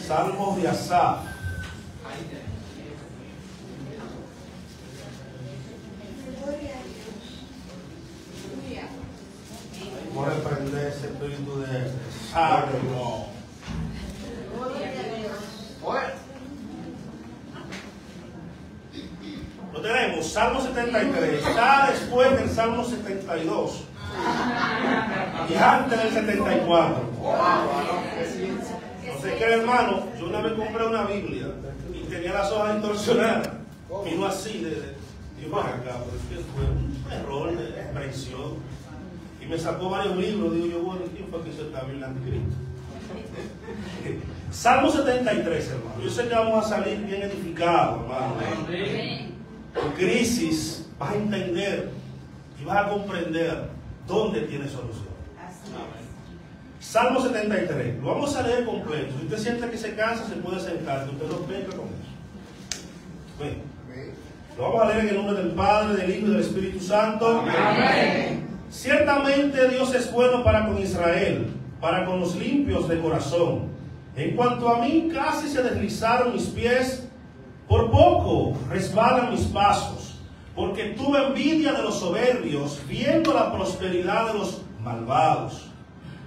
Salmos de Asaf. Vamos a reprender ese espíritu de Salmo. Lo tenemos, Salmo 73. Está después del Salmo 72. Y antes del 74. No sé qué, hermano. Yo una vez compré una Biblia y tenía las hojas distorsionadas. Vino así digo, acá, pero es que fue un error de expresión. Y me sacó varios libros. Digo yo, bueno, ¿quién fue que hizo esta Biblia anticristo? Salmo 73, hermano. Yo sé que vamos a salir bien edificados, hermano. En crisis vas a entender y vas a comprender dónde tiene solución. Salmo 73. Lo vamos a leer completo. Si usted siente que se cansa, se puede sentar. Que usted no venga con eso. Bueno, lo vamos a leer en el nombre del Padre, del Hijo y del Espíritu Santo. Amén. Ciertamente Dios es bueno para con Israel, para con los limpios de corazón. En cuanto a mí, casi se deslizaron mis pies, por poco resbalan mis pasos, porque tuve envidia de los soberbios, viendo la prosperidad de los malvados.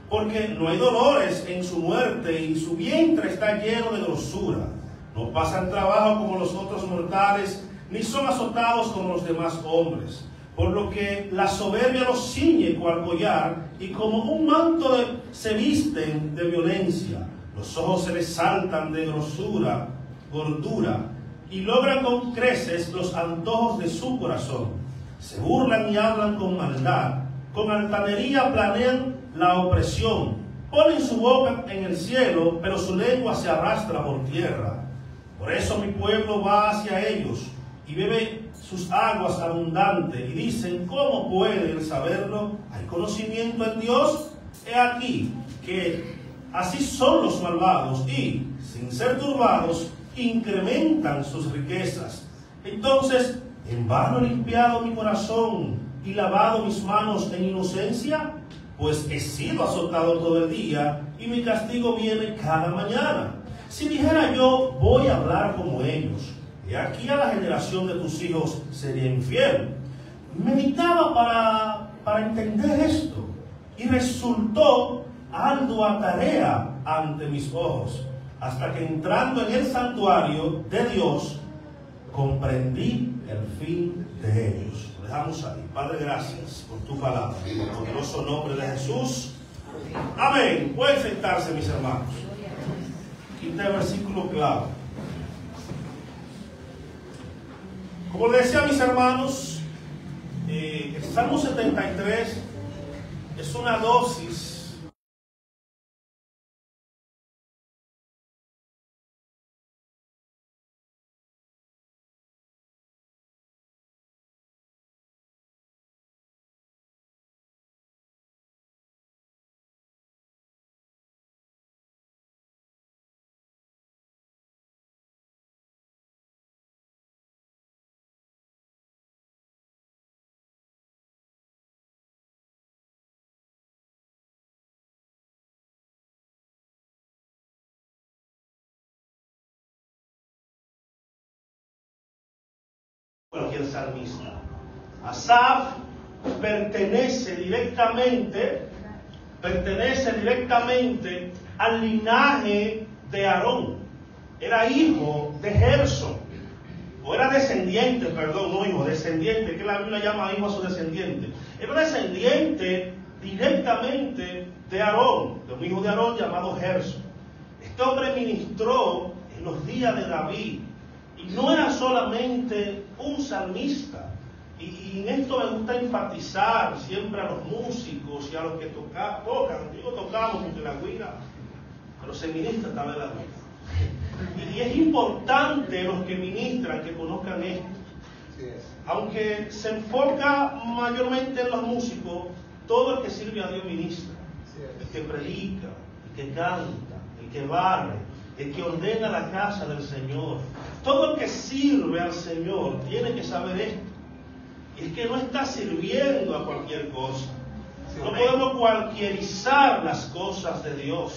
Porque no hay dolores en su muerte, y su vientre está lleno de grosura. No pasan trabajo como los otros mortales, ni son azotados como los demás hombres. Por lo que la soberbia los ciñe cual collar, y como un manto se visten de violencia. Los ojos se les saltan de gordura, y logran con creces los antojos de su corazón. Se burlan y hablan con maldad, con altanería planean la opresión. Ponen su boca en el cielo, pero su lengua se arrastra por tierra. Por eso mi pueblo va hacia ellos, y bebe sus aguas abundantes, y dicen, ¿cómo pueden saberlo? ¿Hay conocimiento en Dios? He aquí que así son los malvados, y, sin ser turbados, incrementan sus riquezas. Entonces, ¿en vano he limpiado mi corazón y lavado mis manos en inocencia? Pues he sido azotado todo el día, y mi castigo viene cada mañana. Si dijera yo, voy a hablar como ellos, y aquí a la generación de tus hijos sería infiel. Meditaba para entender esto, y resultó ardua tarea ante mis ojos, hasta que entrando en el santuario de Dios, comprendí el fin de ellos. Lo dejamos ahí. Padre, gracias por tu palabra, en el poderoso nombre de Jesús. Amén. Pueden sentarse, mis hermanos. Quinto versículo clave. Como les decía a mis hermanos, el Salmo 73 es una dosis cualquier salmista. Asaf pertenece directamente al linaje de Aarón. Era hijo de Gerson, o era descendiente, perdón, no hijo, descendiente, que la Biblia llama hijo a su descendiente. Era descendiente directamente de Aarón, de un hijo de Aarón llamado Gerson. Este hombre ministró en los días de David, y no era solamente un salmista. Y en esto me gusta enfatizar siempre a los músicos y a los que tocan. Digo tocamos porque la guira, pero se ministra también la guira. Y es importante los que ministran que conozcan esto. Aunque se enfoca mayormente en los músicos, todo el que sirve a Dios ministra. El que predica, el que canta, el que barre, el que ordena la casa del Señor. Todo el que sirve al Señor tiene que saber esto. Y es que no está sirviendo a cualquier cosa. No podemos cualquierizar las cosas de Dios.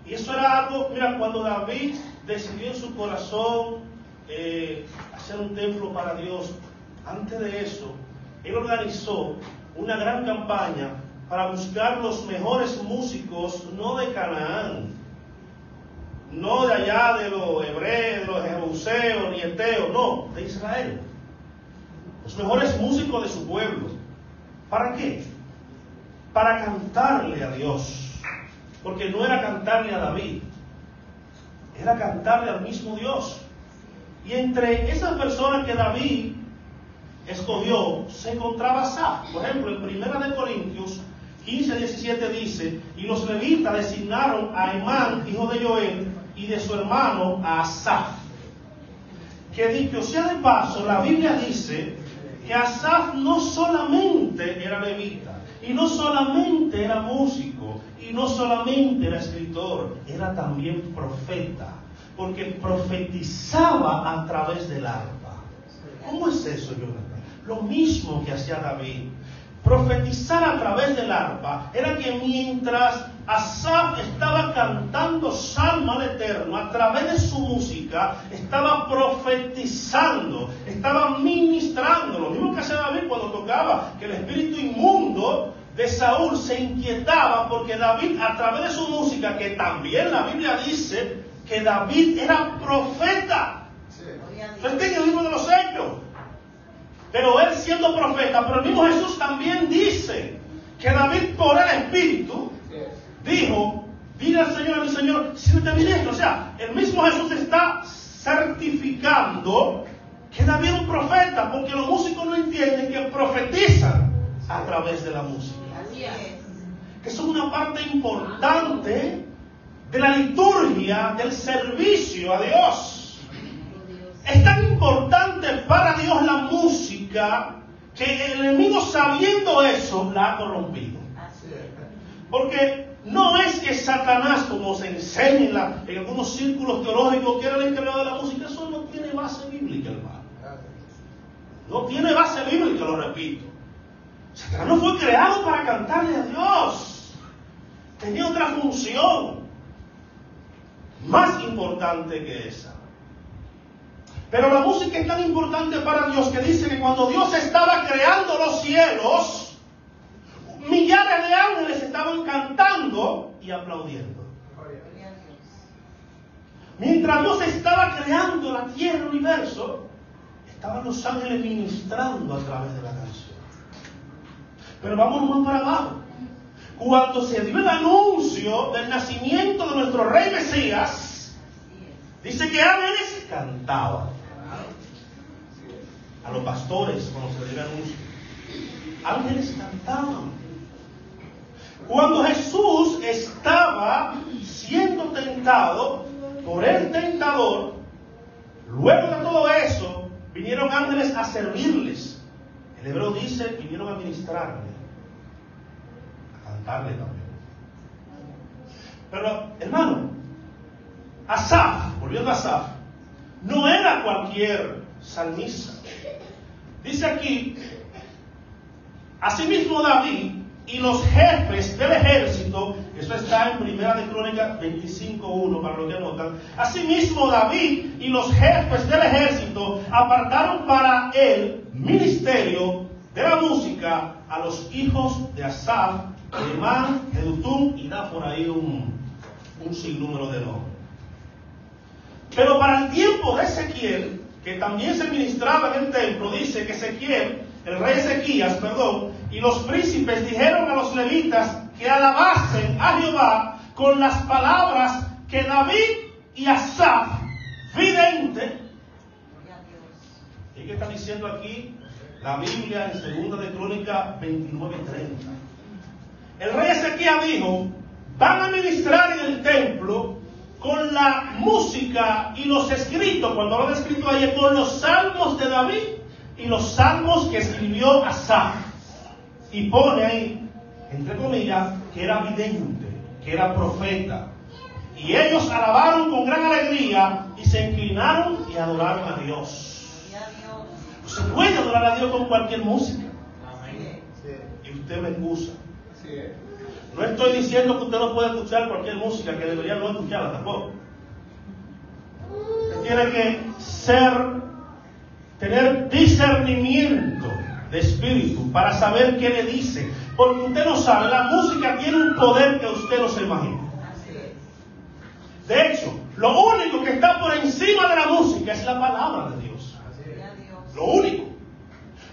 Y eso era algo, mira, cuando David decidió en su corazón hacer un templo para Dios, antes de eso, él organizó una gran campaña para buscar los mejores músicos, no de Canaán, no de allá de los hebreos, de los jebuseos, ni eteos, no, de Israel. Los mejores músicos de su pueblo. ¿Para qué? Para cantarle a Dios. Porque no era cantarle a David, era cantarle al mismo Dios. Y entre esas personas que David escogió se encontraba Asaf. Por ejemplo, en 1 Corintios 15:17 dice: y los levitas designaron a Emán, hijo de Joel, y de su hermano a Asaf. Que dicho sea de paso, la Biblia dice que Asaf no solamente era levita, y no solamente era músico, y no solamente era escritor, era también profeta, porque profetizaba a través del arpa. ¿Cómo es eso, Jonathan? Lo mismo que hacía David. Profetizar a través del arpa era que mientras Asaf estaba cantando salmo al Eterno, a través de su música, estaba profetizando, estaba ministrando. Lo mismo que hacía David cuando tocaba, que el espíritu inmundo de Saúl se inquietaba porque David, a través de su música, que también la Biblia dice que David era profeta. Eso está en el libro de los Hechos. Pero él siendo profeta, pero el mismo Jesús también dice que David, por el Espíritu, dijo: diga al Señor, a mi Señor, sírvete a mi diestra. O sea, el mismo Jesús está certificando que David es un profeta, porque los músicos no entienden que profetizan a través de la música. Que son una parte importante de la liturgia, del servicio a Dios. Es tan importante para Dios la música que el enemigo, sabiendo eso, la ha corrompido. Porque no es que Satanás, como se enseña en algunos círculos teológicos, que era el encargado de la música. Eso no tiene base bíblica, hermano. No tiene base bíblica, lo repito. Satanás no fue creado para cantarle a Dios. Tenía otra función más importante que esa. Pero la música es tan importante para Dios que dice que cuando Dios estaba creando los cielos, millares de ángeles estaban cantando y aplaudiendo. Mientras Dios estaba creando la tierra, el universo, estaban los ángeles ministrando a través de la canción. Pero vamos más para abajo. Cuando se dio el anuncio del nacimiento de nuestro Rey Mesías, dice que ángeles cantaban. A los pastores, cuando se dio el anuncio, ángeles cantaban. Cuando Jesús estaba siendo tentado por el tentador, luego de todo eso, vinieron ángeles a servirles. El hebreo dice: vinieron a ministrarle, a cantarle también. Pero, hermano, Asaf, volviendo a Asaf, no era cualquier salmista. Dice aquí: asimismo David y los jefes del ejército, eso está en 1 Crónicas 25:1 para los que anotan. Asimismo David y los jefes del ejército apartaron para el ministerio de la música a los hijos de Asaf, Emán, Jedutún, y da por ahí un sinnúmero de nombres. Pero para el tiempo de Ezequiel, que también se ministraba en el templo, dice que el rey Ezequías, y los príncipes dijeron a los levitas que alabasen a Jehová con las palabras que David y Asaf, vidente. ¿Y qué está diciendo aquí la Biblia en 2 Crónicas 29:30? El rey Ezequías dijo: van a ministrar en el templo con la música y los escritos. Cuando habla de escrito ahí, con los salmos de David y los salmos que escribió Asaf. Y pone ahí, entre comillas, que era vidente, que era profeta. Y ellos alabaron con gran alegría y se inclinaron y adoraron a Dios. No se puede adorar a Dios con cualquier música. Y usted me excusa. No estoy diciendo que usted no puede escuchar cualquier música, que debería no escucharla tampoco. Usted tiene que tener discernimiento de espíritu para saber qué le dice. Porque usted no sabe, la música tiene un poder que usted no se imagina. De hecho, lo único que está por encima de la música es la palabra de Dios. Lo único.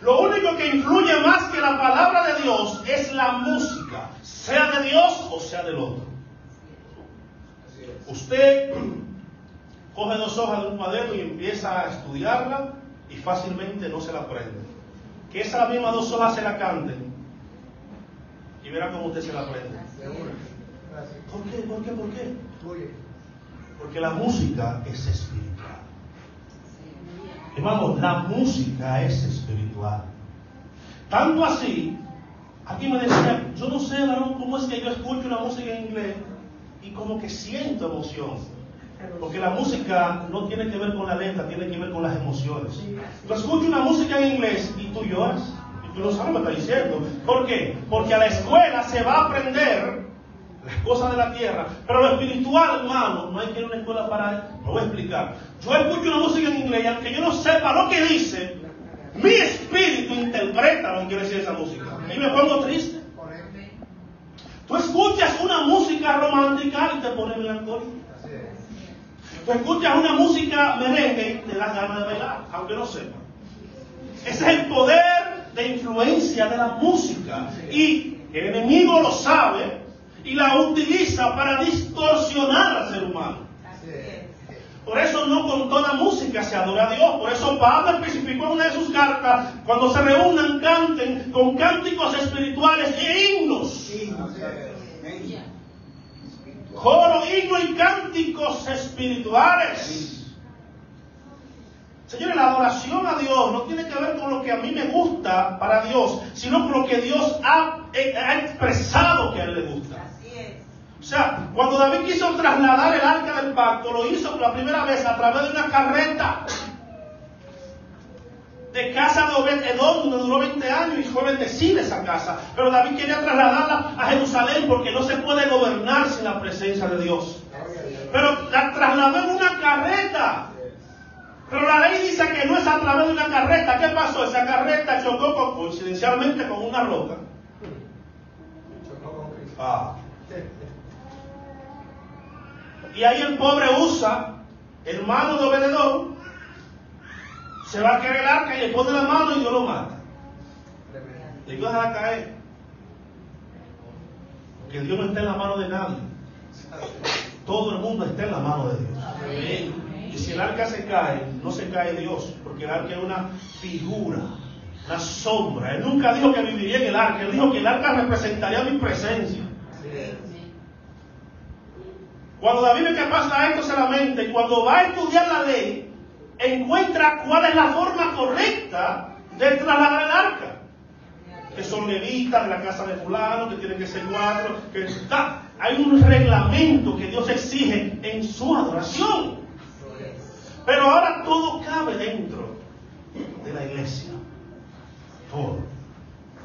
Lo único que influye más que la palabra de Dios es la música, sea de Dios o sea del otro. Usted coge 2 hojas de un cuaderno y empieza a estudiarla y fácilmente no se la aprende. Que esas mismas 2 hojas se la canten y verá cómo usted se la aprende. ¿Por qué? Porque la música es espiritual. Hermano, la música es espiritual. Tanto así, aquí me decía, yo no sé, varón, cómo es que yo escucho una música en inglés y como que siento emoción. Porque la música no tiene que ver con la letra, tiene que ver con las emociones. Tú escuchas una música en inglés y tú lloras. Y tú no sabes lo que está diciendo. ¿Por qué? Porque a la escuela se va a aprender las cosas de la tierra, pero lo espiritual, hermano, no hay que ir a una escuela para... Lo voy a explicar. Yo escucho una música en inglés y aunque yo no sepa lo que dice, mi espíritu interpreta lo que quiere decir esa música y me pongo triste. Tú escuchas una música romántica y te pone melancólico. Tú escuchas una música merengue y te das ganas de bailar, aunque no sepa. Ese es el poder de influencia de la música y el enemigo lo sabe y la utiliza para distorsionar al ser humano. Por eso no con toda música se adora a Dios. Por eso Pablo especificó en una de sus cartas, cuando se reúnan, canten con cánticos espirituales e himnos. Coro, himno y cánticos espirituales. Señores, la adoración a Dios no tiene que ver con lo que a mí me gusta para Dios, sino con lo que Dios ha expresado que a él le gusta. O sea, cuando David quiso trasladar el arca del pacto, lo hizo por la primera vez a través de una carreta de casa de Obed-Edom, donde duró 20 años y fue bendecida esa casa. Pero David quería trasladarla a Jerusalén porque no se puede gobernar sin la presencia de Dios. Pero la trasladó en una carreta. Pero la ley dice que no es a través de una carreta. ¿Qué pasó? Esa carreta chocó coincidencialmente con una roca. Y ahí el pobre Usa, hermano de Obed-Edom, se va a caer el arca y le pone la mano y Dios lo mata. Le digo, déjala caer. Porque Dios no está en la mano de nadie. Todo el mundo está en la mano de Dios. Amén. Y si el arca se cae, no se cae Dios, porque el arca es una figura, una sombra. Él nunca dijo que viviría en el arca, él dijo que el arca representaría mi presencia. Cuando David ve que pasa esto se lamenta y cuando va a estudiar la ley, encuentra cuál es la forma correcta de trasladar el arca. Que son levitas de la casa de fulano, que tienen que ser 4, que hay un reglamento que Dios exige en su adoración. Pero ahora todo cabe dentro de la iglesia. Todo.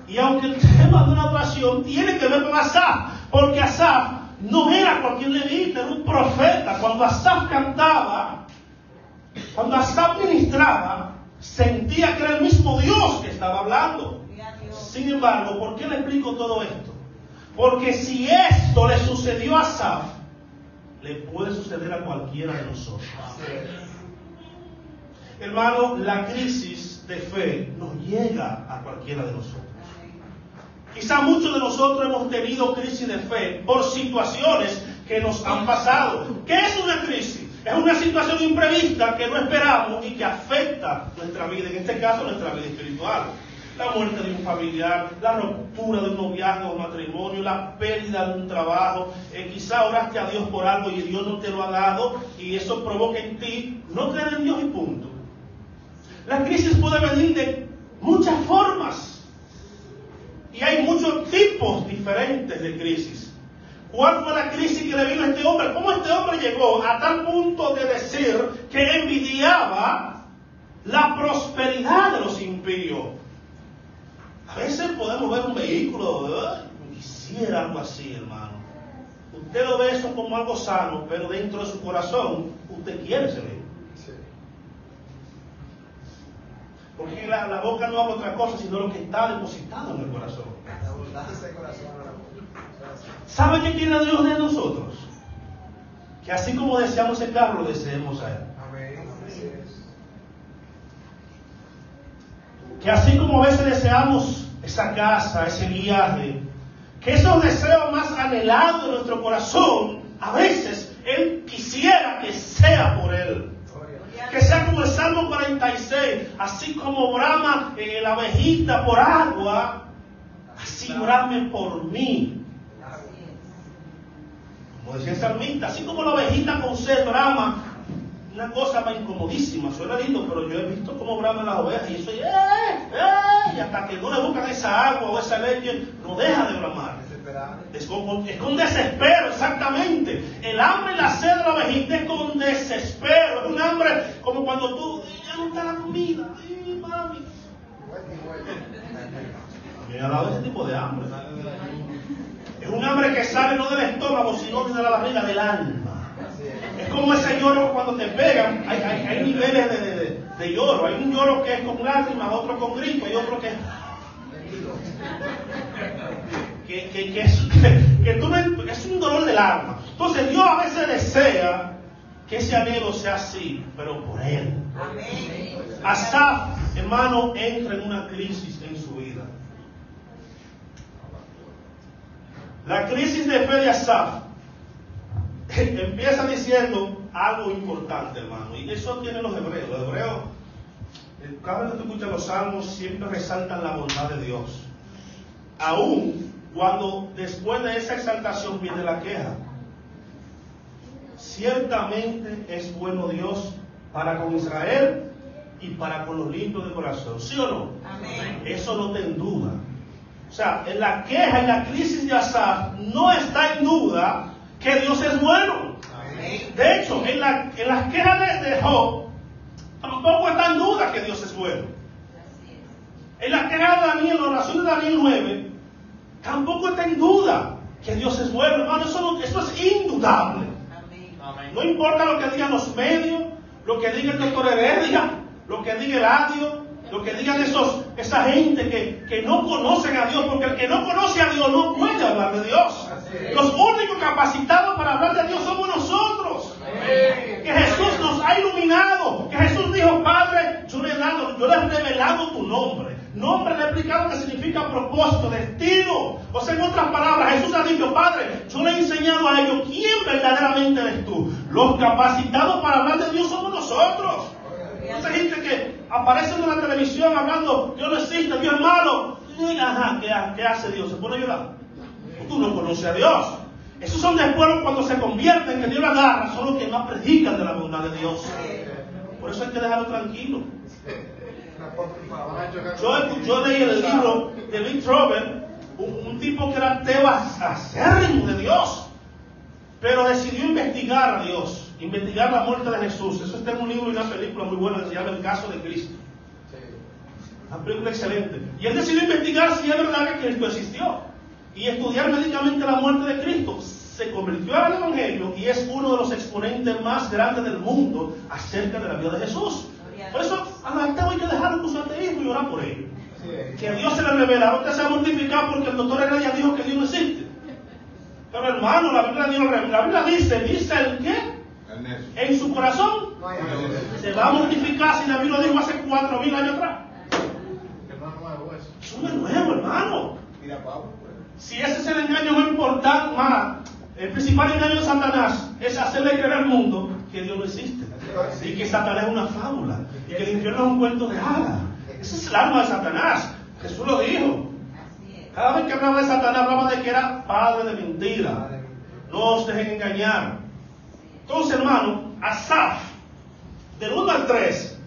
Y aunque el tema de una adoración tiene que ver con Asaf, porque Asaf no era cualquier levita, era un profeta. Cuando Asaf cantaba, cuando Asaf ministraba, sentía que era el mismo Dios que estaba hablando. Sin embargo, ¿por qué le explico todo esto? Porque si esto le sucedió a Asaf, le puede suceder a cualquiera de nosotros. Hermano, la crisis de fe nos llega a cualquiera de nosotros. Quizá muchos de nosotros hemos tenido crisis de fe por situaciones que nos han pasado. ¿Qué es una crisis? Es una situación imprevista que no esperamos y que afecta nuestra vida, en este caso nuestra vida espiritual. La muerte de un familiar, la ruptura de un noviazgo o matrimonio, la pérdida de un trabajo. Quizá oraste a Dios por algo y Dios no te lo ha dado y eso provoca en ti no creer en Dios y punto. La crisis puede venir de muchas formas. Y hay muchos tipos diferentes de crisis. ¿Cuál fue la crisis que le vino a este hombre? ¿Cómo este hombre llegó a tal punto de decir que envidiaba la prosperidad de los impíos? A veces podemos ver un vehículo, quisiera algo así, hermano. Usted lo ve eso como algo sano, pero dentro de su corazón, usted quiere ser libre. Sí. Porque la boca no habla otra cosa, sino lo que está depositado en el corazón. La abundancia del corazón. ¿Sabe qué quiere Dios de nosotros? Que así como deseamos ese carro, lo deseemos a Él. Que así como a veces deseamos esa casa, ese viaje, que esos deseos más anhelados de nuestro corazón, a veces Él quisiera que sea por Él. Que sea como el Salmo 46, así como brama la abejita por agua, así brame por mí. Como decía el salmista, así como la ovejita con sed brama, una cosa más incomodísima, suena lindo, pero yo he visto cómo braman las ovejas y eso y hasta que no le buscan esa agua o esa leche, no deja de bramar. Es con desespero, exactamente. El hambre y la sed de la ovejita es con desespero. Es un hambre como cuando tú, ya no está la comida, ay, mami. Me ha dado ese tipo de hambre. Es un hambre que sale no del estómago, sino de la barriga, del alma. Es como ese lloro cuando te pegan. Hay niveles de lloro. Hay un lloro que es con lágrimas, otro con grito, y otro que es... es un dolor del alma. Entonces Dios a veces desea que ese anhelo sea así, pero por Él. Asaf, hermano, entra en una crisis en su vida. La crisis de fe de Asaf empieza diciendo algo importante, hermano, y eso tienen los hebreos. Los hebreos, cada vez que tú escuchas los salmos, siempre resaltan la bondad de Dios. Aún cuando después de esa exaltación viene la queja. Ciertamente es bueno Dios para con Israel y para con los limpios de corazón. ¿Sí o no? Amén. Eso no te en duda. O sea, en la queja, en la crisis de Asaf, no está en duda que Dios es bueno. Amén. De hecho, en las quejas de Job, tampoco está en duda que Dios es bueno. En la queja de Daniel, en la oración de Daniel 9, tampoco está en duda que Dios es bueno, hermano. Eso es indudable. Amén. No importa lo que digan los medios, lo que diga el doctor Heredia, lo que diga Eladio, lo que digan esa gente que no conocen a Dios, porque el que no conoce a Dios no puede hablar de Dios. Los únicos capacitados para hablar de Dios somos nosotros. Que Jesús nos ha iluminado, que Jesús dijo: Padre, yo le he revelado tu nombre. Nombre le he explicado que significa propósito, destino. O sea, en otras palabras, Jesús ha dicho: Padre, yo le he enseñado a ellos quién verdaderamente eres tú. Los capacitados para hablar de Dios somos nosotros. Esa gente que aparece en la televisión hablando: Dios no existe, Dios es malo. Ajá, ¿qué hace Dios? ¿Se pone a llorar? Tú no conoces a Dios. Esos son después cuando se convierten, que Dios la agarra, son los que más predican de la bondad de Dios. Por eso hay que dejarlo tranquilo. Yo leí el libro de Vic Robert, un tipo que era ateo acérrimo de Dios, pero decidió investigar a Dios, investigar la muerte de Jesús. Eso está en un libro y una película muy buena que se llama El Caso de Cristo. Una película excelente. Y él decidió investigar si es verdad que Cristo existió y estudiar médicamente la muerte de Cristo. Se convirtió al Evangelio y es uno de los exponentes más grandes del mundo acerca de la vida de Jesús. Por eso al ateo hay que dejarlo con su ateísmo y orar por él. Que a Dios se le revela. No te se va a mortificar porque el doctor Heredia dijo que Dios no existe. Pero hermano, la Biblia dice el qué. En su corazón se va a mortificar, si la Biblia dijo hace 4,000 años atrás. Eso no es nuevo, hermano. Si ese es el engaño más importante, el principal engaño de Satanás es hacerle creer al mundo que Dios no existe y que Satanás es una fábula y que el infierno es un cuento de hadas. Ese es el alma de Satanás. Jesús lo dijo. Cada vez que hablaba de Satanás hablaba de que era padre de mentira. No os dejen engañar. Entonces, hermano, Asaf, del 1 al 3,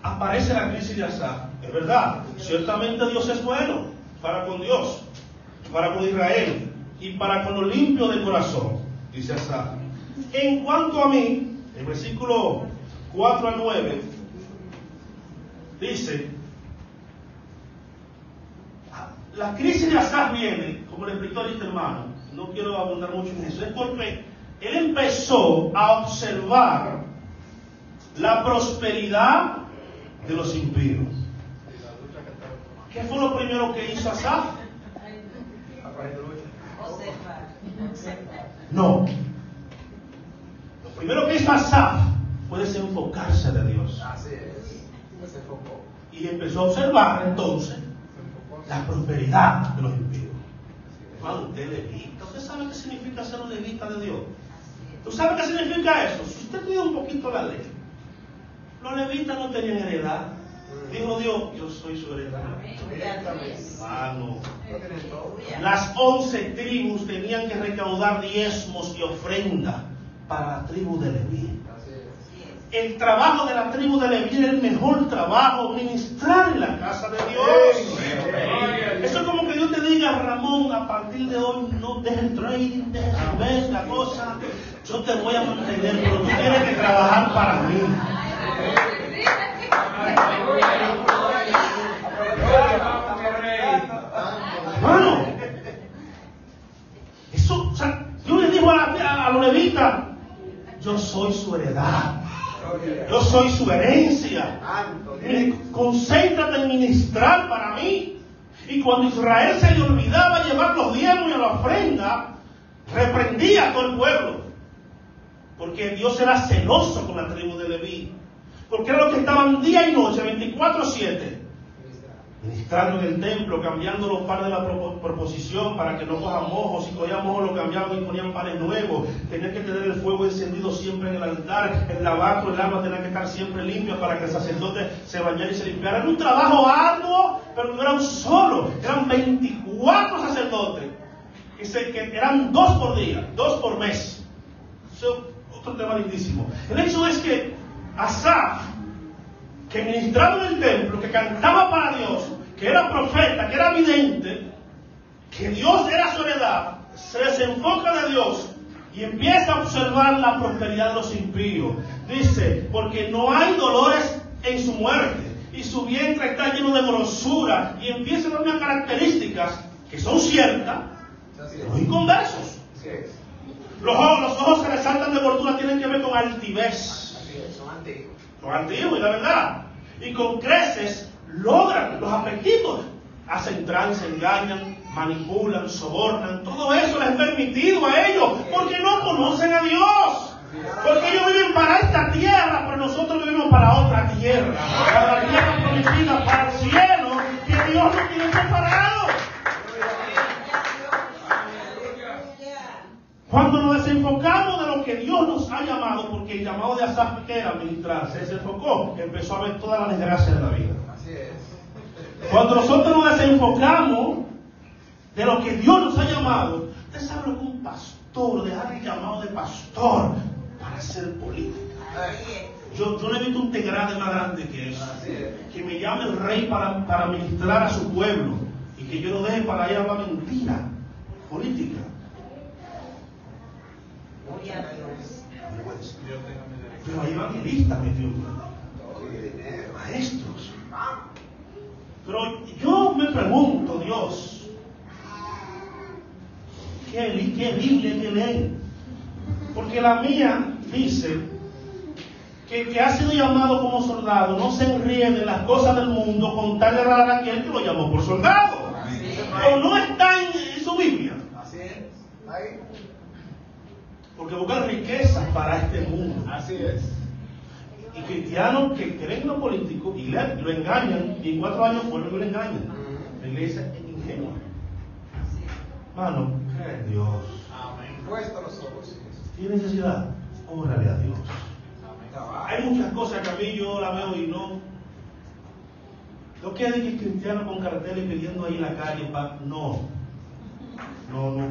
aparece la crisis de Asaf. Es verdad, ciertamente Dios es bueno para con Dios, para con Israel y para con los limpios de corazón, dice Asaf. En cuanto a mí, el versículo 4 al 9, dice: la crisis de Asaf viene, como le explicó ahorita hermano, no quiero abundar mucho en eso, es porque él empezó a observar la prosperidad de los impíos. ¿Qué fue lo primero que hizo Asaf? No. Lo primero que hizo Asaf fue desenfocarse de Dios. Y empezó a observar entonces la prosperidad de los impíos. Hermano, usted es levita. ¿Usted sabe qué significa ser un levita de Dios? ¿Tú sabes qué significa eso? Si usted estudia un poquito la ley, los levitas no tenían heredad. Dijo Dios, yo soy su heredad. Hermano, las 11 tribus tenían que recaudar diezmos y ofrendas para la tribu de Leví. El trabajo de la tribu de Leví era el mejor trabajo, ministrar en la casa de Dios. Eso es como que Dios te diga, Ramón, a partir de hoy no dejes el trading, dejes ver la cosa, yo te voy a mantener, pero tú tienes que trabajar para mí. Hermano, eso, o sea, Dios le dijo a los levitas, yo soy su heredad. Yo soy su herencia. Concéntrate en ministrar para mí. Y cuando Israel se le olvidaba llevar los diezmos y la ofrenda, reprendía a todo el pueblo. Porque Dios era celoso con la tribu de Leví. Porque era los que estaban día y noche, 24/7, ministrando en el templo, cambiando los panes de la proposición para que no cojan mojos. Si cogían mojos, lo cambiaban y ponían panes nuevos. Tenían que tener el fuego encendido siempre en el altar. El lavacro, el agua tenía que estar siempre limpia para que el sacerdote se bañara y se limpiara. Era un trabajo arduo, pero no era un solo. Eran 24 sacerdotes. Que eran 2 por día, 2 por mes. Eso es otro tema lindísimo. El hecho es que Asaf, que ministraba en el templo, que cantaba para Dios, que era profeta, que era vidente, que Dios era su heredad, se desenfoca de Dios y empieza a observar la prosperidad de los impíos. Dice, porque no hay dolores en su muerte y su vientre está lleno de grosura, y empieza a dar unas características que son ciertas de los inconversos. Los ojos que resaltan de gordura tienen que ver con altivez. Son antiguos, y la verdad. Y con creces logran los apetitos. Hacen trance, engañan, manipulan, sobornan. Todo eso les es permitido a ellos porque no conocen a Dios. Porque ellos viven para esta tierra, pero nosotros vivimos para otra tierra. Para la tierra prometida, para el cielo que Dios nos tiene preparado. Cuando nos desenfocamos de lo que Dios nos ha llamado, porque el llamado de Asaf que era ministrar, se desenfocó, empezó a ver todas las desgracias de la vida. Así es. Cuando nosotros nos desenfocamos de lo que Dios nos ha llamado, usted sabe lo que un pastor, dejar el llamado de pastor para hacer política. Yo no he visto un degradé más grande que eso. Que me llame el rey para ministrar a su pueblo y que yo lo deje para ir a la mentira política. Pero hay evangelistas metidos, maestros. Pero yo me pregunto, Dios, ¿qué Biblia que leen? Porque la mía dice que ha sido llamado como soldado, no se enríe de las cosas del mundo con tal de agradar a aquel que lo llamó por soldado. O no está en su Biblia. Así es. Ahí. Porque buscan riquezas para este mundo. Así es. Y cristianos que creen en lo político y lo engañan, y en 4 años vuelven y lo engañan. La iglesia es ingenua. Hermano, cree en Dios. Amén. Puesto los ojos. ¿Tiene necesidad? Órale a Dios. Amén. Hay muchas cosas que a mí yo la veo y no. No queda que cristiano con carteles pidiendo ahí en la calle. No,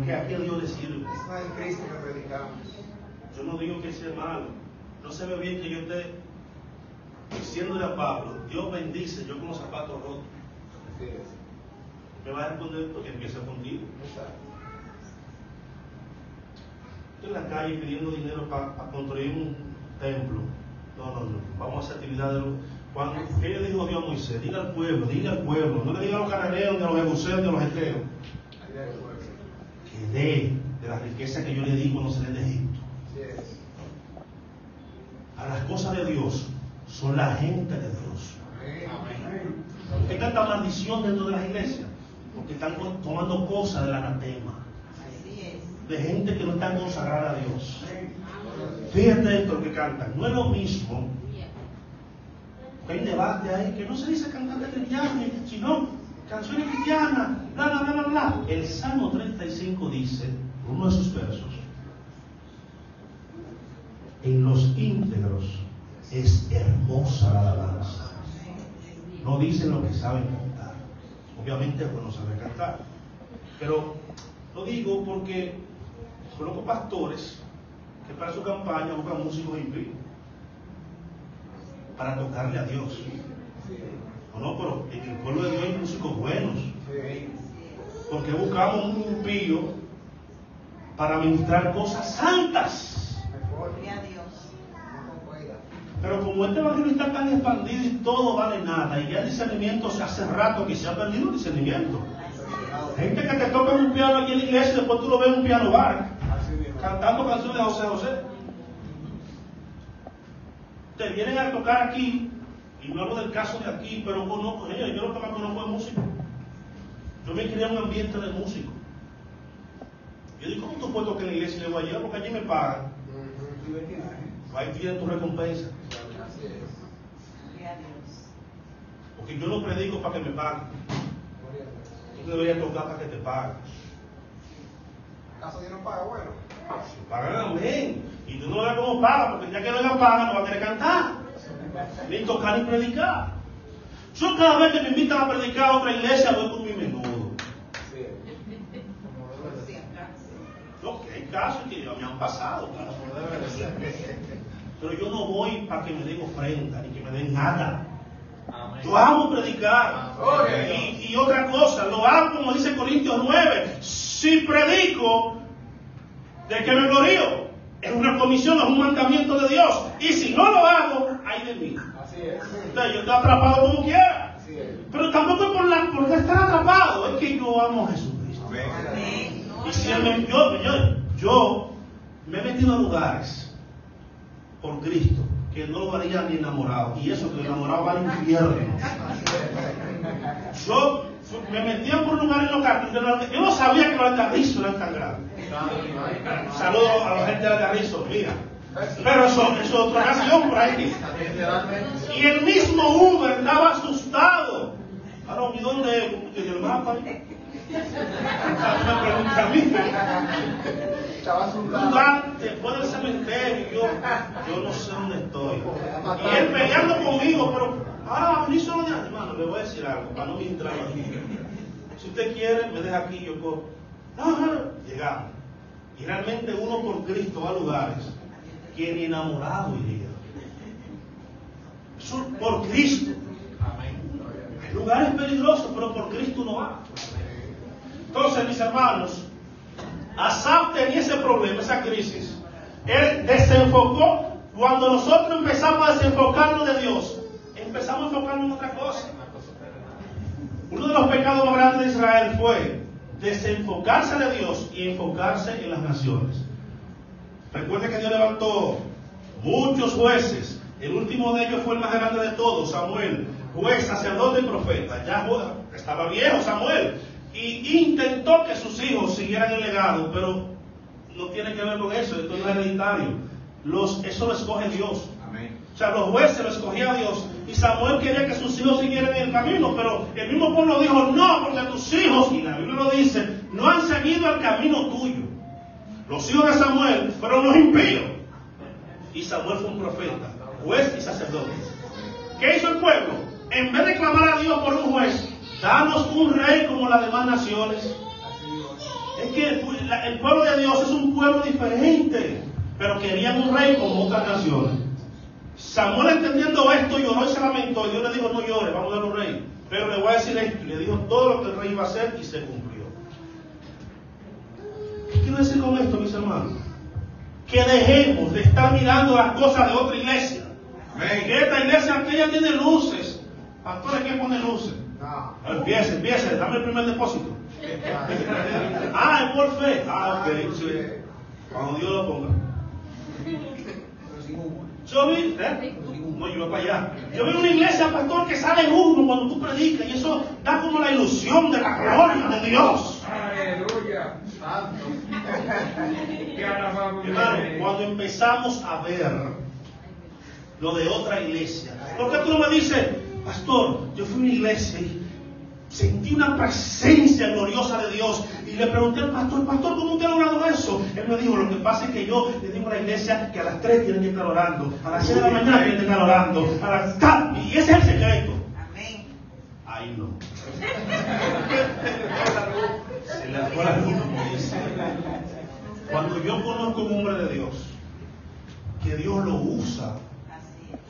que a qué Dios le sirve. Es en Cristo que predicamos. Yo no digo que sea malo. No se ve bien que yo esté diciéndole a Pablo, Dios bendice, yo con los zapatos rotos. Así es. Me va a responder porque empieza contigo. Estoy en la calle pidiendo dinero para construir un templo. No. Vamos a hacer actividades. Cuando él le dijo Dios a Moisés, dile al pueblo, no le diga a los cananeos, ni a los jebuseos, ni a los heteos, que dé de la riqueza que yo le di cuando salí de Egipto. A las cosas de Dios son la gente de Dios. ¿Por qué tanta maldición dentro de las iglesias? Porque están tomando cosas del anatema, de gente que no está consagrada a Dios. Fíjate esto que cantan, no es lo mismo. Hay un debate ahí que no se dice cantante cristiano, sino canciones cristianas, bla, bla, bla, bla, bla. El Salmo 35 dice, uno de sus versos, en los íntegros es hermosa la alabanza. No dicen lo que saben cantar. Obviamente es bueno saber cantar. Pero lo digo porque conozco pastores que para su campaña buscan músicos impíos para tocarle a Dios. No, pero en el pueblo de Dios hay músicos buenos. Porque buscamos un impío para ministrar cosas santas. Pero como este evangelio está tan expandido y todo vale nada, y ya el discernimiento se hace rato que se ha perdido el discernimiento. Gente que te toca un piano aquí en la iglesia y después tú lo ves en un piano bar cantando canciones de José José. Te vienen a tocar aquí, y no hablo del caso de aquí, pero conozco, yo lo que más conozco es músico. Yo me crié en un ambiente de músico. Yo digo, ¿cómo tú puedes tocar en la iglesia? Y le digo, allá porque allí me pagan. Ahí tienes tu recompensa. Porque yo no predico para que me paguen. Tú deberías tocar para que te paguen. ¿Acaso Dios no paga? Bueno. Si pagan, amén. Y tú no veas cómo paga, porque ya que no la paga, no va a querer cantar, ni tocar ni predicar. Yo cada vez que me invitan a predicar a otra iglesia, voy con mi menudo. No, que hay casos que me han pasado, claro. Pero yo no voy para que me den ofrenda ni que me den nada. Yo amo predicar. Y otra cosa, lo hago como dice Corintios 9. Si predico, ¿de qué me glorío? Es una comisión, es un mandamiento de Dios. Y si no lo hago, ay de mí. Entonces, yo estoy atrapado como quiera. Pero tampoco es por estar atrapado, es que yo amo a Jesucristo. Y si yo me he metido a lugares por Cristo que no lo haría ni enamorado, y eso que el enamorado va al infierno. Yo me metía por lugares locales, yo no sabía que los Alcarrizos eran tan grandes. Saludos a la gente de Alcarrizos, mira. Pero eso es otra ocasión por ahí. Y el mismo Uber estaba asustado. Ahora, ¿y dónde? ¿En el mapa? Me pregunta a mí. Después del cementerio, yo no sé dónde estoy. Y él peleando conmigo, pero venís solo de hermano, le voy a decir algo, para no ministrar aquí. Si usted quiere, me deja aquí, yo cojo. Llegamos. Y realmente uno por Cristo va a lugares que ni enamorado iría. Eso por Cristo. Hay lugares peligrosos, pero por Cristo uno va. Entonces, mis hermanos, Asaf tenía ese problema, esa crisis. Él desenfocó. Cuando nosotros empezamos a desenfocarnos de Dios, empezamos a enfocarnos en otra cosa. Uno de los pecados más grandes de Israel fue desenfocarse de Dios y enfocarse en las naciones. Recuerde que Dios levantó muchos jueces. El último de ellos fue el más grande de todos, Samuel, juez, sacerdote y profeta. Ya estaba viejo Samuel. Y intentó que sus hijos siguieran el legado, pero no tiene que ver con eso, esto no es hereditario. Eso lo escoge Dios. Amén. O sea, los jueces lo escogía Dios. Y Samuel quería que sus hijos siguieran el camino, pero el mismo pueblo dijo, no, porque tus hijos, y la Biblia lo dice, no han seguido el camino tuyo. Los hijos de Samuel fueron los impíos. Y Samuel fue un profeta, juez y sacerdote. ¿Qué hizo el pueblo? En vez de clamar a Dios por un juez, danos un rey como las demás naciones. Es que el pueblo de Dios es un pueblo diferente, pero querían un rey como otras naciones. Samuel, entendiendo esto, lloró y se lamentó. Y Dios le dijo, no llores, vamos a dar un rey. Pero le voy a decir esto. Y le dijo todo lo que el rey iba a hacer y se cumplió. ¿Qué quiero decir con esto, mis hermanos? Que dejemos de estar mirando las cosas de otra iglesia Que esta iglesia aquella tiene luces. Pastores, ¿quién pone luces? No. Empiece, dame el primer depósito. Es por fe. Ok, sí. Cuando Dios lo ponga. Yo vi, no, yo voy para allá. Yo vi una iglesia, pastor, que sale humo cuando tú predicas, y eso da como la ilusión de la gloria de Dios. Aleluya. Santo. Hermano, cuando empezamos a ver lo de otra iglesia, ¿por qué tú no me dices, pastor, yo fui a una iglesia y sentí una presencia gloriosa de Dios? Y le pregunté al pastor, ¿cómo usted ha logrado eso? Él me dijo, lo que pasa es que yo le digo a la iglesia que a las 3 tienen que estar orando, a las 6 de la mañana tienen que estar orando, y ese es el secreto. Amén. Ahí no. Se le fue la luz, como dice. Cuando yo conozco un hombre de Dios, que Dios lo usa,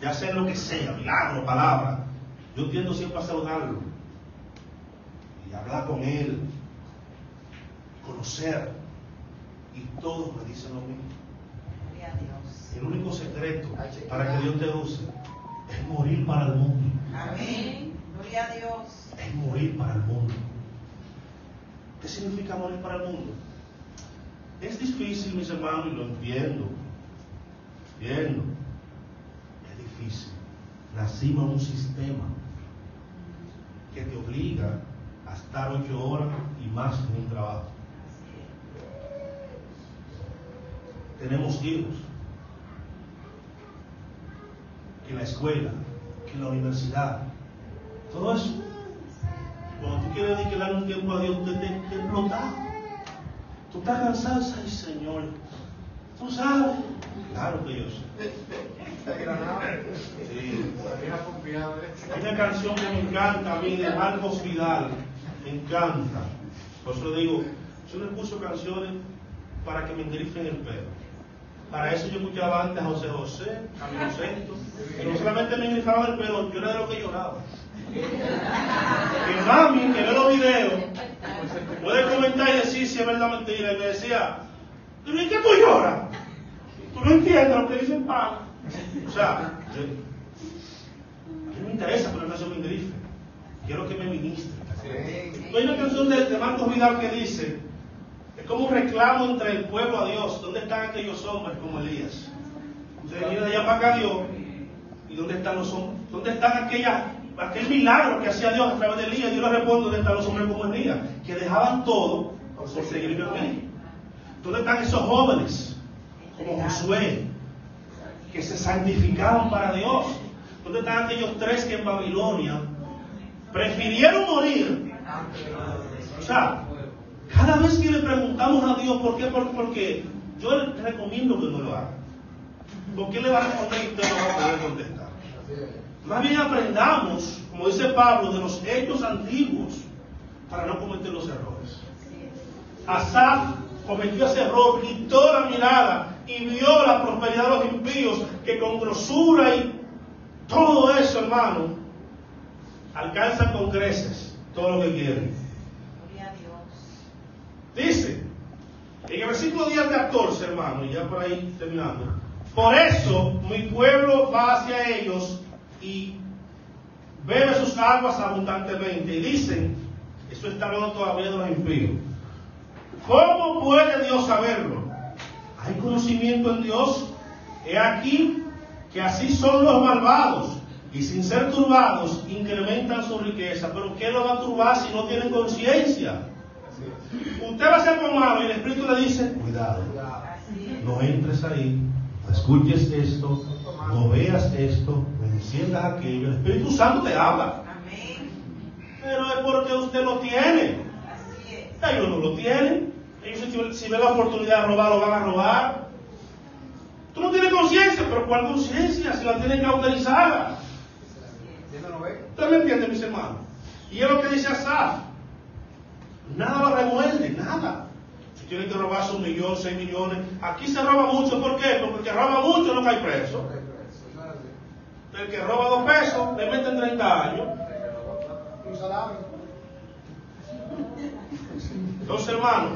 ya sea lo que sea, milagro, palabra, yo tiendo siempre a saludarlo y hablar con él, conocer, y todos me dicen lo mismo. Gloria a Dios. El único secreto para que Dios te use es morir para el mundo. Amén. Gloria a Dios. Es morir para el mundo. ¿Qué significa morir para el mundo? Es difícil, mis hermanos, y lo entiendo. Es difícil. Nacimos en un sistema que te obliga a estar 8 horas y más en un trabajo. Tenemos hijos que en la escuela, que en la universidad, todo eso. Cuando tú quieres dedicarle un tiempo a Dios, te explota. Tú estás cansado, ay Señor, tú sabes. Claro que yo sé. Sí. Hay una canción que me encanta a mí de Marcos Vidal, me encanta. Por eso le digo, yo no escucho canciones para que me endrifen el pelo. Para eso yo escuchaba antes a José José, Camilo Sexto, que no solamente me endrifaban el pelo, yo era de lo que lloraba. Mi mami, que ve los videos, puede comentar y decir si es verdad o mentira, y me decía, ¿y qué tú lloras? Tú no entiendes lo que dice el pan. O sea, a mí me interesa que la canción me endrife. Quiero que me ministre. Hay una canción de Marcos Vidal que dice, es como un reclamo entre el pueblo a Dios. ¿Dónde están aquellos hombres como Elías? Ustedes vienen de allá para acá, Dios. ¿Y dónde están los hombres? ¿Dónde están aquel milagro que hacía Dios a través de Elías? Yo le respondo, ¿dónde están los hombres como Elías? Que dejaban todo por seguirme a mí. ¿Dónde están esos jóvenes como Josué que se santificaban para Dios? ¿Dónde están aquellos 3 que en Babilonia prefirieron morir? O sea, cada vez que le preguntamos a Dios por qué, porque yo le recomiendo que no lo haga. ¿Por qué le va a responder y usted no va a poder contestar? Más bien aprendamos, como dice Pablo, de los hechos antiguos para no cometer los errores. Asaf cometió ese error, quitó la mirada y vio la prosperidad de los impíos, que con grosura y todo eso, hermano, alcanzan con creces todo lo que quieren. Gloria a Dios. Dice, en el versículo 10 al 14, hermano, y ya por ahí terminando, por eso mi pueblo va hacia ellos y bebe sus aguas abundantemente. Y dicen, eso está hablando todavía de los impíos, ¿cómo puede Dios saberlo? ¿Hay conocimiento en Dios? He aquí que así son los malvados, y sin ser turbados incrementan su riqueza. Pero ¿qué lo va a turbar si no tienen conciencia? Usted va a ser como malo y el Espíritu le dice, cuidado, no entres ahí, no escuches esto, no veas esto, no enciendas aquello. El Espíritu Santo te habla. Amén. Pero es porque usted lo tiene. Así es. Ellos no lo tienen. Ellos, si ven la oportunidad de robar, lo van a robar. Tú no tienes conciencia, pero ¿cuál conciencia? Si la tienes cauterizada. ¿Usted me entiende, mis hermanos? Y es lo que dice Asaf. Nada lo remuerde, nada. Si tiene que robarse 1 millón, 6 millones, aquí se roba mucho. ¿Por qué? Porque el que roba mucho no cae preso. El que roba 2 pesos le meten 30 años. Un salario. Entonces, hermano,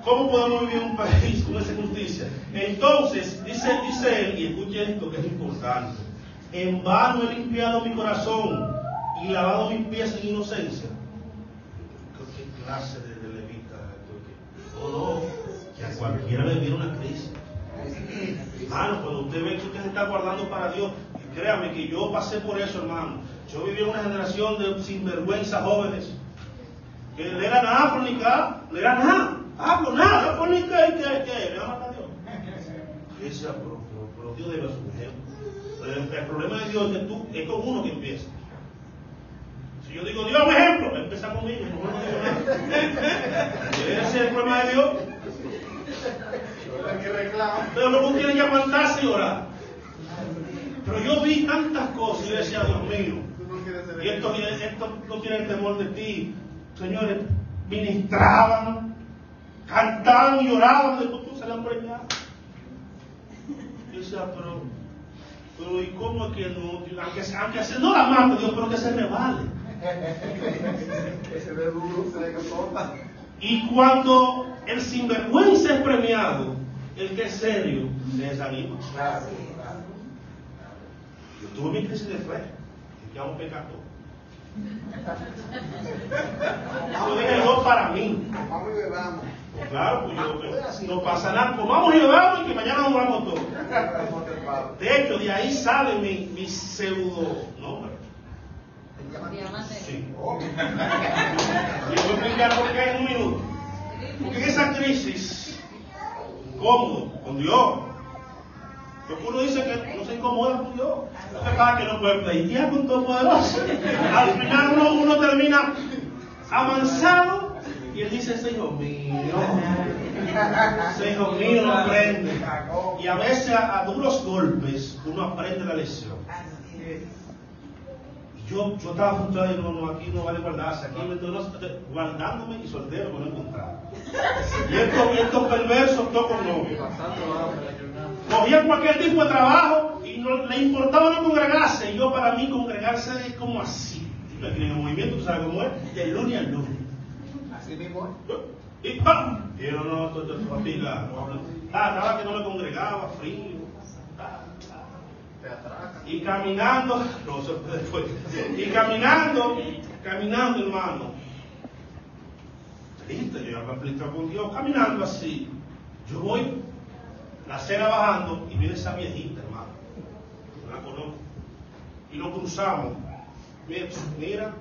¿Cómo podemos vivir en un país con esa justicia? Entonces, dice él, y escuche esto que es importante: en vano he limpiado mi corazón y lavado mis pies en inocencia. ¿Qué clase de levita? No, que a cualquiera le viene una crisis. Hermano, cuando usted ve que usted se está guardando para Dios, créame que yo pasé por eso, hermano. Yo viví en una generación de sinvergüenza jóvenes que le era nada fornicar, le era nada, hablo nada, fornicar y que le aman a Dios. Y decía, pero Dios debe a su ejemplo. El problema de Dios es con uno que empieza. Si yo digo Dios, un ejemplo, empieza conmigo, no digo nada. Ese es el problema de Dios. Pero luego tienen que aguantarse y orar. Pero yo vi tantas cosas y yo decía, Dios mío, y estos no tienen temor de ti. Señores, ministraban, cantaban y lloraban, después tú se la preñaban. Yo decía, pero ¿y cómo es que no? Aunque se no la mate Dios, pero que se revale. Ese ve duro, se le capota. Y cuando el sinvergüenza es premiado, el que es serio se desanima. Claro. Yo tuve mi crisis de fe, y ya un pecado. Yo dije, no para mí. Vamos y bebamos. Pues claro, pues no pasa nada, comamos y bebamos y que mañana nos vamos todos. De hecho, de ahí sale mi pseudo nombre. Sí. Y voy a explicar por qué en un minuto. Porque en esa crisis, incómodo con Dios, porque uno dice que no se incomoda con Dios. Lo que pasa es que no puede pleitear con Todopoderoso. Al final uno termina amansado y él dice, ese hijo mío no aprende. Y a veces a duros golpes uno aprende la lección. Yo estaba frustrado y no, aquí no vale guardarse, aquí me estoy guardándome y soltero, pero no encontraba. Y estos perversos tocan novio. Cogían cualquier tipo de trabajo y no le importaba no congregarse. Y yo, para mí, congregarse es como así. En el movimiento, tú sabes cómo es, de lunes al lunes. Así mismo es. Y ¡pam! Pero no, esto es fatiga. Estaba que no me congregaba, frío. Y caminando, no se puede después. Y caminando, hermano. Triste, yo ya me explico con Dios. Caminando así, yo voy la acera bajando y viene esa viejita, hermano. No la conozco. Y lo cruzamos. Mira,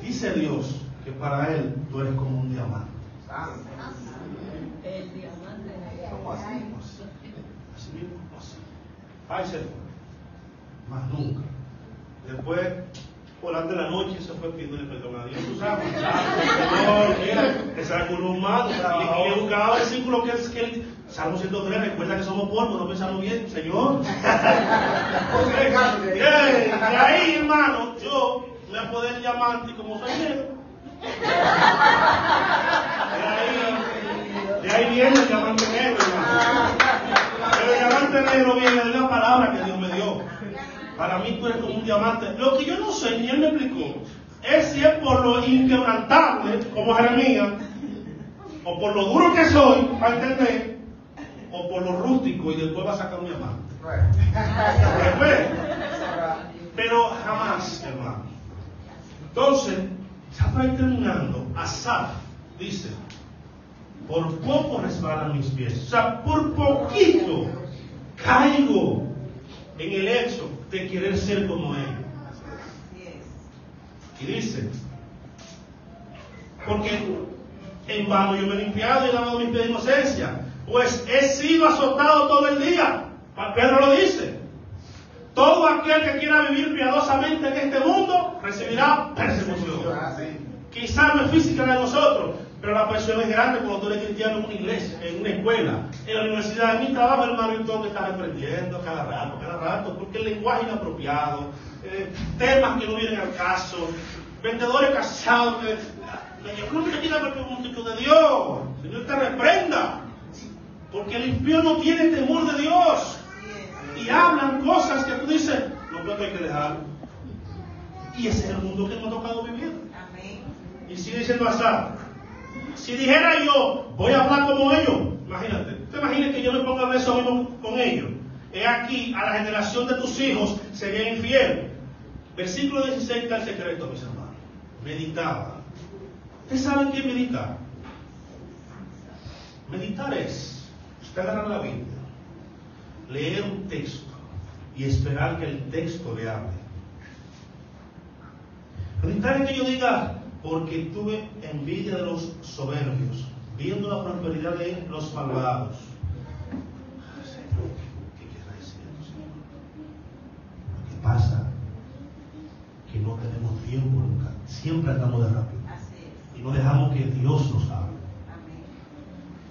dice Dios que para Él tú eres como un diamante. El diamante. ¿Cómo así? Así mismo, así. Ay, se fue. Más nunca. Después, por antes de la noche, se fue pidiendo perdón a Dios. Tú sabes, Señor, mira, te sacó un humano. Y le buscaba versículo que él, Salmo 103, recuerda que somos polvo, no pensamos bien, Señor. De ahí, hermano, yo me apodé del diamante y como soy negro. De ahí viene el diamante negro, hermano. Pero el diamante negro viene de una palabra que Dios me dio. Para mí tú eres como un diamante. Lo que yo no sé, ni él me explicó, es si es por lo inquebrantable, como Jeremías, o por lo duro que soy, para entender, o por lo rústico, y después va a sacar un diamante. Pero jamás, hermano. Entonces, ya para ir terminando, Asaf dice, por poco resbalan mis pies. O sea, por poquito caigo en el hecho de querer ser como Él. Y dice, porque en vano yo me he limpiado y he lavado mis pies de inocencia, pues he sido azotado todo el día. Pedro lo dice. Todo aquel que quiera vivir piadosamente en este mundo recibirá persecución. Quizás no es física de nosotros, pero la presión es grande cuando tú eres cristiano en una iglesia, en una escuela, en la universidad. En mi trabajo, hermano, y todo me está reprendiendo cada rato, porque el lenguaje inapropiado, temas que no vienen al caso, vendedores casados, yo no me quiero ver con un tipo de Dios, Señor te reprenda, porque el impío no tiene temor de Dios. Y hablan cosas que tú dices, no, pero hay que dejarlo. Y ese es el mundo que nos ha tocado vivir. Y sigue diciendo Asaf, Si dijera yo, voy a hablar como ellos, imagínate, ¿te imaginas que yo me ponga a hablar eso mismo con ellos? He aquí, a la generación de tus hijos sería infiel. Versículo 16 está el secreto, mis hermanos. Meditaba. ¿Ustedes saben qué es meditar? Meditar es, usted agarra la Biblia, leer un texto y esperar que el texto le hable. Meditar es que yo diga, porque tuve envidia de los soberbios, viendo la prosperidad de los malvados. Señor, ¿qué querrá decir esto, Señor? Lo que pasa es que no tenemos tiempo nunca, siempre andamos de rápido y no dejamos que Dios nos hable.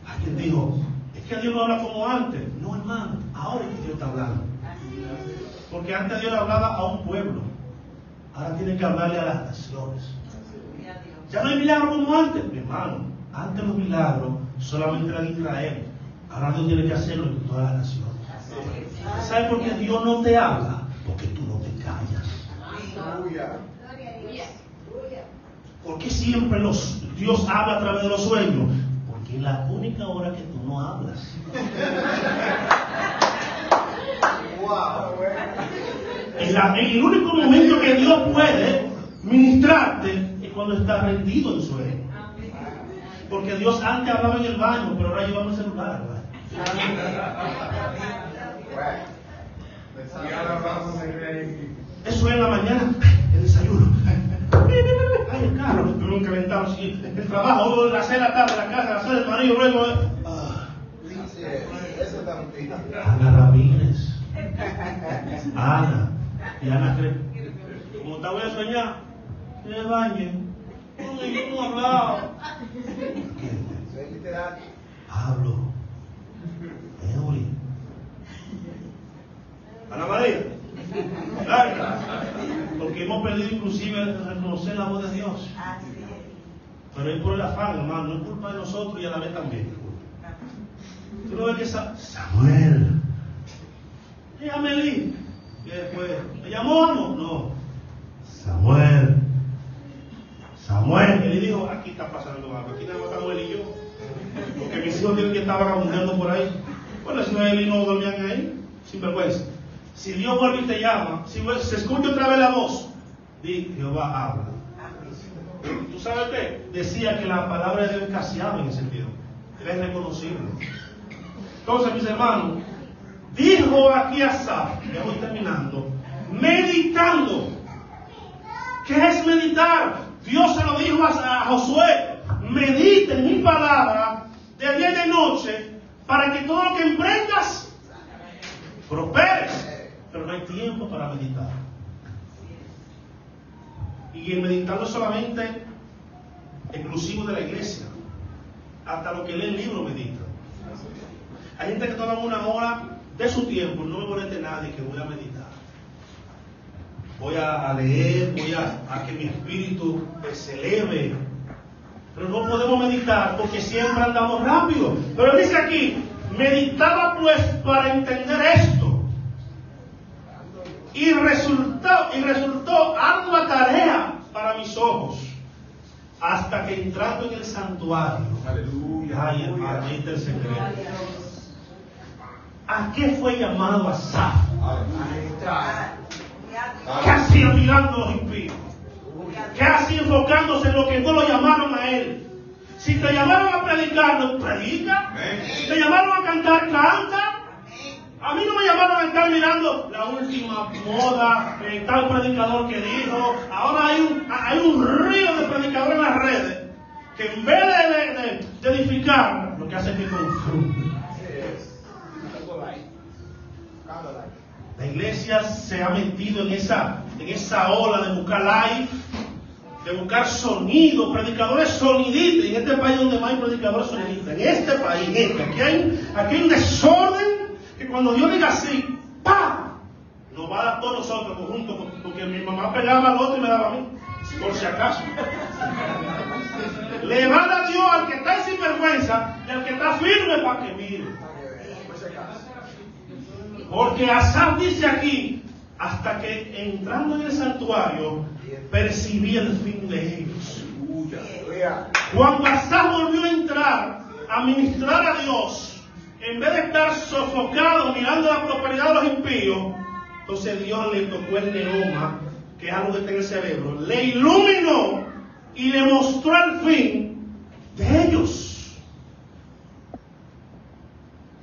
Alguien dijo, es que Dios no habla como antes. No, hermano, ahora es que Dios está hablando. Porque antes Dios le hablaba a un pueblo, ahora tiene que hablarle a las naciones. Ya no hay milagro como antes, mi hermano. Antes los milagros solamente eran en Israel. Ahora Dios tiene que hacerlo en todas las naciones. ¿Sabes por qué Dios no te habla? Porque tú no te callas. ¿Por qué siempre Dios habla a través de los sueños? Porque es la única hora que tú no hablas. El único momento que Dios puede ministrarte es cuando estás rendido en sueño. Porque Dios antes hablaba en el baño, pero ahora llevamos el celular, ¿verdad? Eso es en la mañana, el desayuno. Ay, el carro, nunca calentamos. El trabajo, las 6 de la tarde, la casa, las 6 del marido, luego. Ana Ramírez. Ana. Y Ana cree. Como te voy a soñar, que me bañen. No he hablado. Hablo. Eury. Ana María. Porque hemos perdido inclusive el reconocer la voz de Dios. Pero es por el afán, hermano, no es culpa de nosotros y a la vez también. Tú no ves que Samuel, Amelie, y después, ¿me llamó o no? No. Samuel, él dijo, aquí está pasando algo, aquí nada más estamos él y yo. Porque mis hijos tienen que estar vagabundeando por ahí. Bueno, si no él y no dormían ahí, sin vergüenza. Si Dios vuelve y te llama, si se escucha otra vez la voz, di, Jehová habla. ¿Tú sabes qué? Decía que la palabra de Dios es escaseaba en ese sentido. Era irreconocible. Entonces, mis hermanos, dijo aquí Asaf, ya voy terminando, meditando. ¿Qué es meditar? Dios se lo dijo a Josué, medita en mi palabra de día y de noche, para que todo lo que emprendas prosperes. Pero no hay tiempo para meditar. Y el meditar no es solamente exclusivo de la iglesia. Hasta lo que lee el libro medita. Hay gente que toma una hora de su tiempo, no me moleste nadie que voy a meditar. Voy a leer, voy a que mi espíritu se eleve. Pero no podemos meditar porque siempre andamos rápido. Pero dice aquí, meditaba pues para entender esto. Y resultó ardua tarea para mis ojos, hasta que entrando en el santuario, ay, hermano, ahí está el secreto. ¿A qué fue llamado Asaf? ¿Qué hacía mirando los impíos? ¿Qué hacía enfocándose en lo que no lo llamaron a él? Si te llamaron a predicar, no predica. Si te llamaron a cantar, canta. A mí no me llamaron a estar mirando la última moda, tal predicador que dijo. Ahora hay un río de predicadores en las redes que en vez de edificar, lo que hace es que confunde. La iglesia se ha metido en esa ola de buscar live, de buscar sonido, predicadores sonidistas. En este país donde más hay predicadores sonidistas, en este país, aquí hay un desorden. Que cuando Dios diga así, ¡pam!, nos va a dar todos nosotros juntos, porque mi mamá pegaba al otro y me daba a mí, por si acaso. Le va a dar Dios al que está sin vergüenza y al que está firme para que mire. Porque Asaf dice aquí, hasta que entrando en el santuario, percibí el fin de ellos. Cuando Asaf volvió a entrar a ministrar a Dios, en vez de estar sofocado mirando la prosperidad de los impíos, entonces Dios le tocó el neuma, que es algo que está en el cerebro, le iluminó y le mostró el fin de ellos.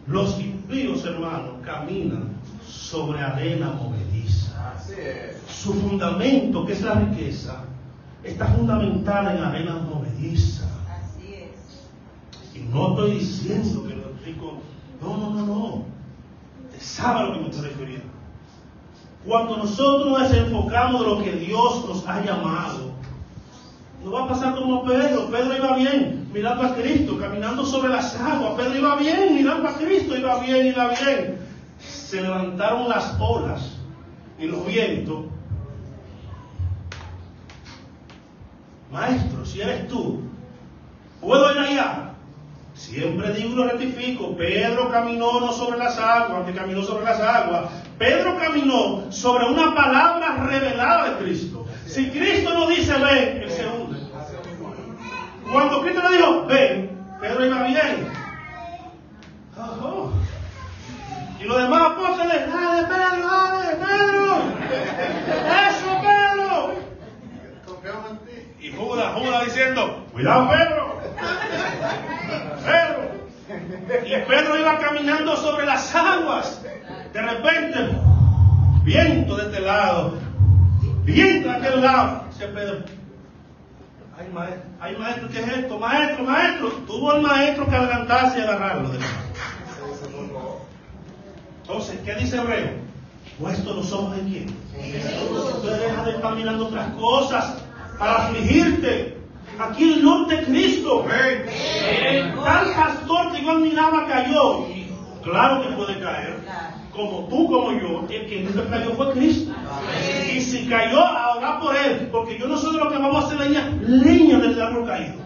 Los impíos, hermanos, caminan sobre arena movediza. Su fundamento, que es la riqueza, está fundamentada en arena movediza. Así es. Y no estoy diciendo que los ricos, no. Usted sabe a lo que me estoy refiriendo. Cuando nosotros nos desenfocamos de lo que Dios nos ha llamado, nos va a pasar como Pedro. Pedro iba bien, mirando a Cristo, caminando sobre las aguas. Pedro iba bien, mirando a Cristo, iba bien. Se levantaron las olas y los vientos. Maestro, si eres tú, ¿puedo ir allá? Siempre digo y lo rectifico. Pedro caminó no sobre las aguas, aunque caminó sobre las aguas. Pedro caminó sobre una palabra revelada de Cristo. Si Cristo no dice ven, él se hunde. Cuando Cristo le dijo ven, Pedro iba bien. Y los demás apóstoles, dale Pedro, eso Pedro. Y Judas diciendo, cuidado Pedro. Y Pedro iba caminando sobre las aguas. De repente, viento de este lado, viento de aquel lado. Dice Pedro, ay maestro, ¿qué es esto? Maestro. Tuvo el maestro que adelantarse y agarrarlo. Entonces, ¿qué dice Hebreo? Puestos los ojos en quién. Entonces deja de estar mirando otras cosas para afligirte. Aquí el norte de Cristo. Tal pastor que yo admiraba cayó. Claro que puede caer. Como tú, como yo. El que nunca cayó fue Cristo. Y si cayó, a orar por él. Porque yo no soy de los que vamos a hacer leña del árbol caído.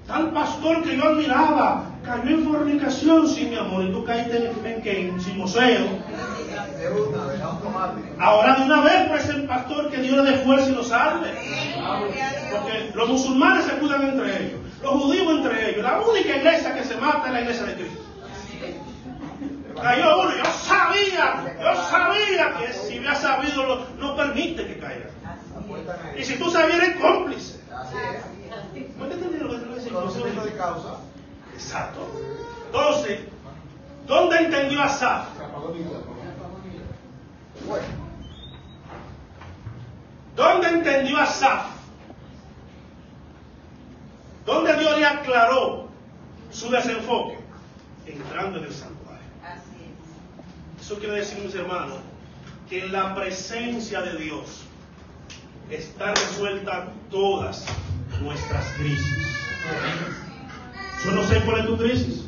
Tal pastor que yo admiraba cayó en fornicación, sí, mi amor. Y tú caíste en chismoseo. Ahora de una vez por ese pastor que Dios le dé fuerza y lo salve. Porque los musulmanes se cuidan entre ellos, los judíos entre ellos. La única iglesia que se mata es la iglesia de Cristo. Cayó uno, yo sabía que si hubiera sabido no permite que caiga. Y si tú sabías, eres cómplice. ¿No te entendí lo que te decía? Exacto. Entonces, ¿dónde entendió Asaf? ¿Dónde entendió Asaf? ¿Dónde Dios le aclaró su desenfoque? Entrando en el santuario. Eso quiere decir, mis hermanos, que en la presencia de Dios están resueltas todas nuestras crisis. Yo no sé cuál es tu crisis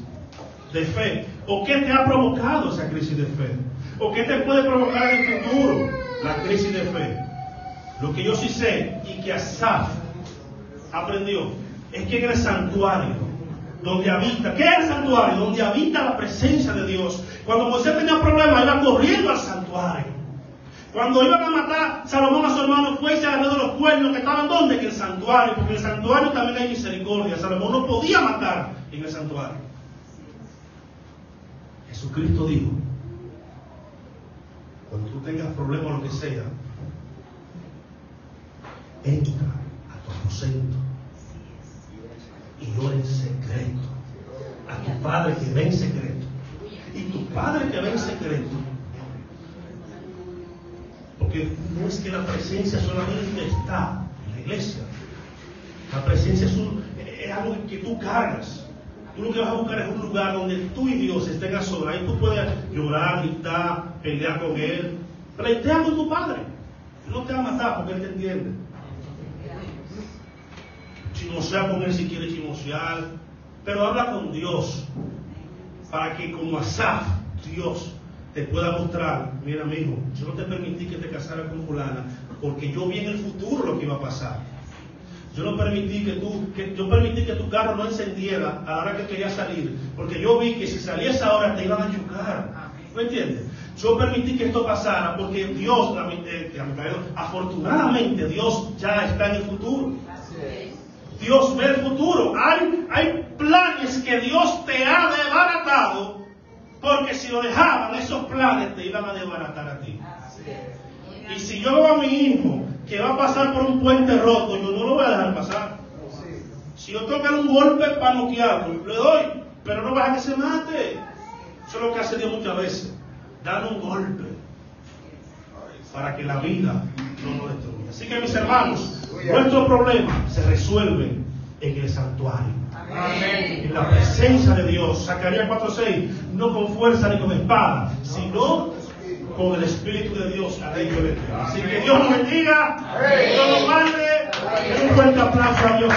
de fe, o qué te ha provocado esa crisis de fe, o qué te puede provocar en el futuro la crisis de fe. Lo que yo sí sé, y que Asaf aprendió, es que en el santuario donde habita, ¿qué es el santuario? Donde habita la presencia de Dios. Cuando Moisés tenía problemas, iba corriendo al santuario. Cuando iban a matar Salomón a su hermano, fue y se agarró de los cuernos que estaban ¿dónde? En el santuario, porque en el santuario también hay misericordia. Salomón no podía matar en el santuario. Jesucristo dijo, cuando tú tengas problemas o lo que sea, entra a tu aposento y ora en secreto a tu Padre que ve en secreto. Y tu Padre que ve en secreto, porque no es que la presencia solamente está en la iglesia. La presencia es algo que tú cargas. Tú lo que vas a buscar es un lugar donde tú y Dios estén a solas. Ahí tú puedes llorar, gritar, pelear con Él. Pletea con tu Padre. Él no te va a matar porque Él te entiende. Chismosear con Él si quiere chismosear. Pero habla con Dios. Para que como Asaf, Dios te pueda mostrar, mira amigo, yo no te permití que te casaras con fulana, porque yo vi en el futuro lo que iba a pasar. Yo no permití yo permití que tu carro no encendiera a la hora que querías salir, porque yo vi que si salías ahora te iban a chocar. ¿Me entiendes? Yo permití que esto pasara porque Dios, afortunadamente, Dios ya está en el futuro. Dios ve el futuro. Hay planes que Dios te ha desbaratado porque si lo dejaban, esos planes te iban a desbaratar a ti. Y si yo veo a mi hijo que va a pasar por un puente roto, yo no lo voy a dejar pasar. Si yo tengo que dar un golpe para noquearlo, le doy, pero no vas a que se mate. Eso es lo que hace Dios muchas veces. Dar un golpe para que la vida no nos destruya. Así que mis hermanos, nuestro problema se resuelve en el santuario. Amén. En la presencia de Dios. Zacarías 4:6, no con fuerza ni con espada, sino con el Espíritu de Dios. Así que Dios nos bendiga, Dios nos guarde. Un fuerte aplauso a Dios.